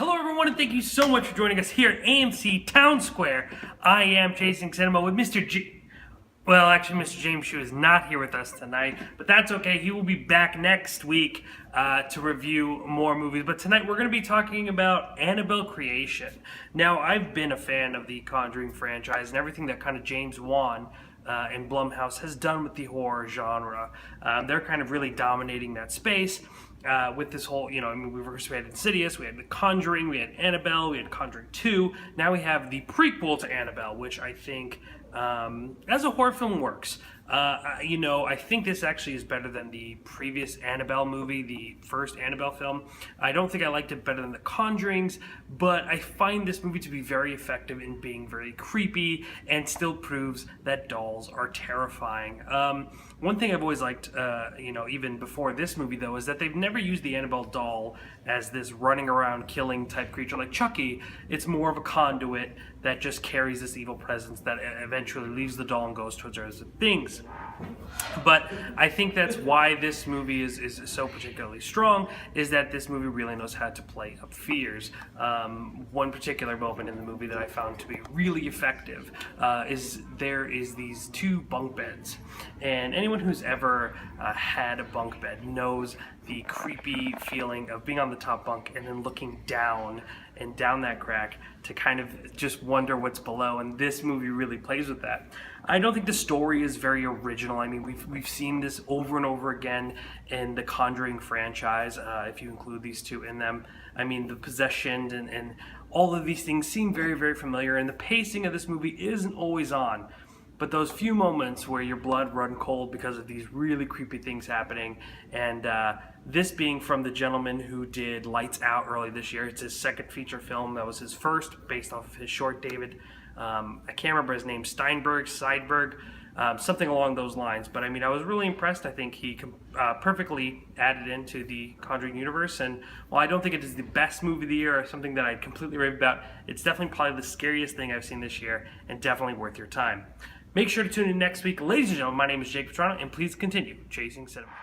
Hello everyone and thank you so much for joining us here at AMC Town Square. I am Chasing Cinema with Mr. Mr. James Shue is not here with us tonight, but that's okay. He will be back next week to review more movies. But tonight we're going to be talking about Annabelle Creation. Now, I've been a fan of the Conjuring franchise and everything that kind of James Wan and Blumhouse has done with the horror genre. They're kind of really dominating that space. With this whole, we had Insidious, we had The Conjuring, we had Annabelle, we had Conjuring 2. Now we have the prequel to Annabelle, which I think, as a horror film, works. I think this actually is better than the previous Annabelle movie, the first Annabelle film. I don't think I liked it better than The Conjurings, but I find this movie to be very effective in being very creepy and still proves that dolls are terrifying. One thing I've always liked, even before this movie, though, is that they've never used the Annabelle doll as this running around killing type creature like Chucky. It's more of a conduit that just carries this evil presence that eventually leaves the doll and goes towards other things. But I think that's why this movie is so particularly strong, is that this movie really knows how to play up fears. One particular moment in the movie that I found to be really effective is there is these two bunk beds. And anyone who's ever had a bunk bed knows the creepy feeling of being on the top bunk and then looking down and down that crack to kind of just wonder what's below, and this movie really plays with that. I don't think the story is very original. I mean, we've seen this over and over again in the Conjuring franchise, if you include these two in them. I mean, the possession and all of these things seem very, very familiar, and the pacing of this movie isn't always on. But those few moments where your blood run cold because of these really creepy things happening, and this being from the gentleman who did Lights Out early this year. It's his second feature film. That was his first, based off of his short, David. I can't remember his name, Sandberg, something along those lines. But I mean, I was really impressed. I think he perfectly added into the Conjuring universe. And while I don't think it is the best movie of the year or something that I'd completely rave about, it's definitely probably the scariest thing I've seen this year and definitely worth your time. Make sure to tune in next week. Ladies and gentlemen, my name is Jake Tiranno, and please continue chasing cinema.